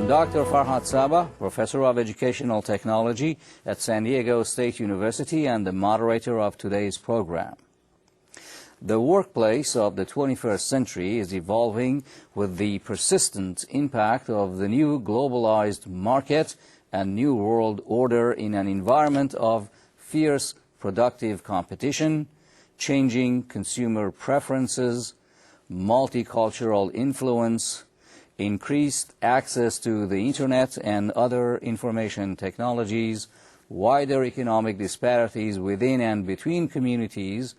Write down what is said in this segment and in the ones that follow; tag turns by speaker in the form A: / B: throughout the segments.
A: I'm Dr. Farhad Saba, Professor of Educational Technology at San Diego State University and the moderator of today's program. The workplace of the 21st century is evolving with the persistent impact of the new globalized market and new world order in an environment of fierce productive competition, changing consumer preferences, multicultural influence, increased access to the internet and other information technologies, wider economic disparities within and between communities,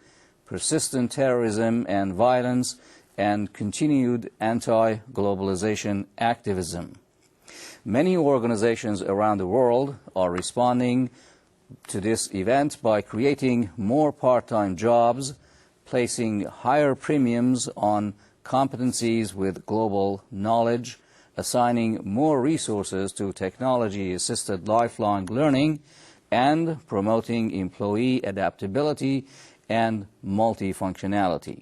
A: persistent terrorism and violence, and continued anti-globalization activism. Many organizations around the world are responding to this event by creating more part-time jobs, placing higher premiums on competencies with global knowledge, assigning more resources to technology-assisted lifelong learning, and promoting employee adaptability and multifunctionality.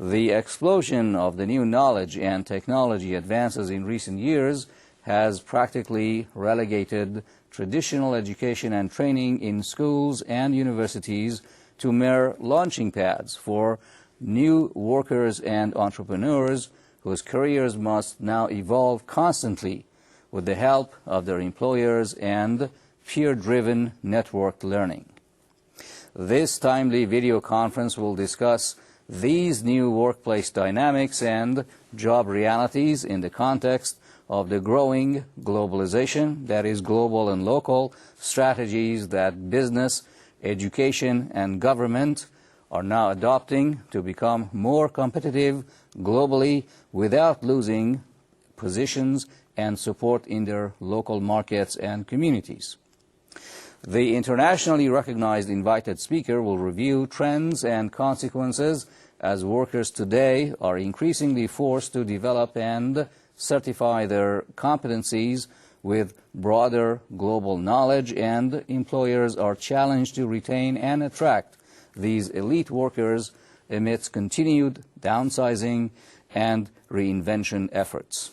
A: The explosion of the new knowledge and technology advances in recent years has practically relegated traditional education and training in schools and universities to mere launching pads for new workers and entrepreneurs whose careers must now evolve constantly with the help of their employers and peer-driven networked learning. This timely video conference will discuss these new workplace dynamics and job realities in the context of the growing globalization, that is, global and local strategies that business, education, and government are now adopting to become more competitive globally without losing positions and support in their local markets and communities. The internationally recognized invited speaker will review trends and consequences as workers today are increasingly forced to develop and certify their competencies with broader global knowledge, and employers are challenged to retain and attract these elite workers amidst continued downsizing and reinvention efforts.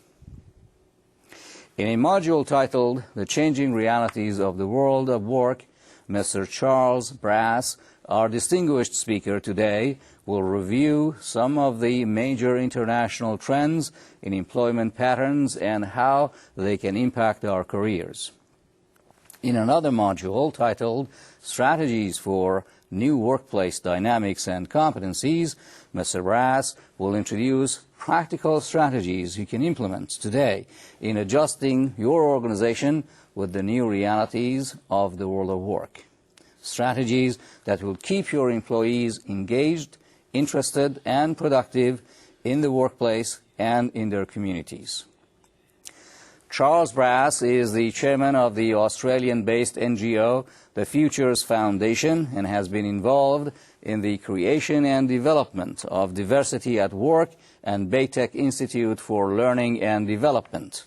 A: In a module titled The Changing Realities of the World of Work, Mr. Charles Brass, our distinguished speaker today, will review some of the major international trends in employment patterns and how they can impact our careers. In another module titled Strategies for New Workplace Dynamics and Competencies, Mr. Brass will introduce practical strategies you can implement today in adjusting your organization with the new realities of the world of work. Strategies that will keep your employees engaged, interested, and productive in the workplace and in their communities. Charles Brass is the chairman of the Australian-based NGO, the Futures Foundation, and has been involved in the creation and development of Diversity at Work and Baytech Institute for Learning and Development.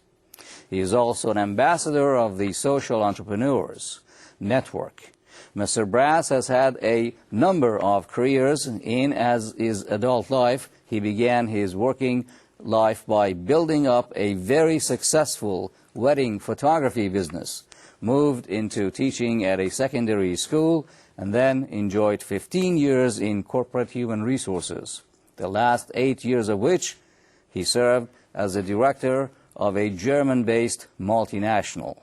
A: He is also an ambassador of the Social Entrepreneurs Network. Mr. Brass has had a number of careers in his adult life. He began his working life by building up a very successful wedding photography business, moved into teaching at a secondary school, and then enjoyed 15 years in corporate human resources, the last 8 years of which he served as the director of a German-based multinational.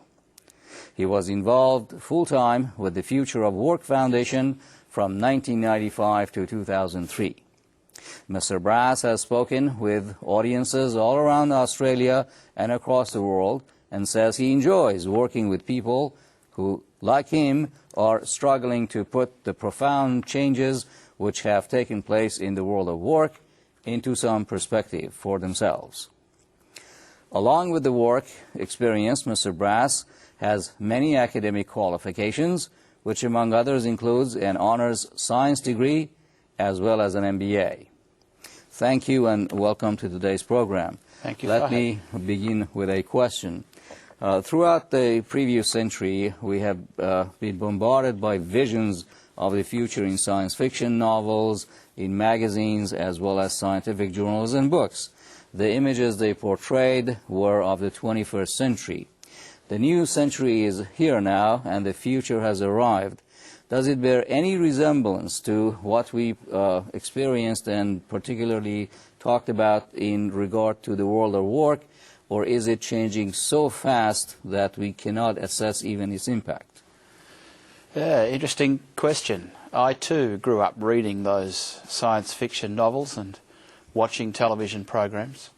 A: He was involved full-time with the Future of Work Foundation from 1995 to 2003. Mr. Brass has spoken with audiences all around Australia and across the world and says he enjoys working with people who like him, are struggling to put the profound changes which have taken place in the world of work into some perspective for themselves. Along with the work experience, Mr. Brass has many academic qualifications, which among others includes an honors science degree as well as an MBA. Thank you and welcome to today's program.
B: Thank you.
A: Let me begin with a question. Throughout the previous century, we have been bombarded by visions of the future in science fiction novels, in magazines, as well as scientific journals and books. The images they portrayed were of the 21st century. The new century is here now, and the future has arrived. Does it bear any resemblance to what we experienced and particularly talked about in regard to the world of work, or is it changing so fast that we cannot assess even its impact?
B: Yeah, interesting question. I too grew up reading those science fiction novels and watching television programs.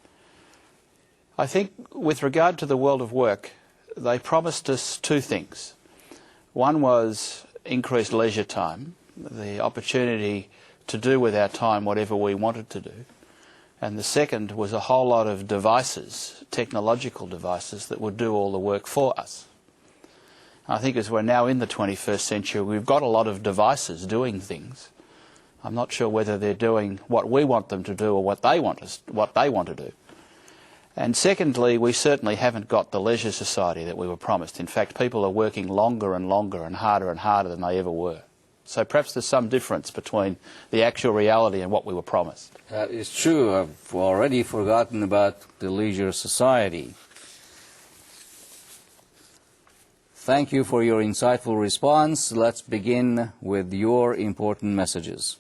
B: I think with regard to the world of work, they promised us two things. One was increased leisure time, the opportunity to do with our time whatever we wanted to do. And the second was a whole lot of devices, technological devices, that would do all the work for us. I think as we're now in the 21st century, we've got a lot of devices doing things. I'm not sure whether they're doing what we want them to do or what they want to do. And secondly, we certainly haven't got the leisure society that we were promised. In fact, people are working longer and longer and harder than they ever were. So perhaps there's some difference between the actual reality and what we were promised.
A: That is true. I've already forgotten about the leisure society. Thank you for your insightful response. Let's begin with your important messages.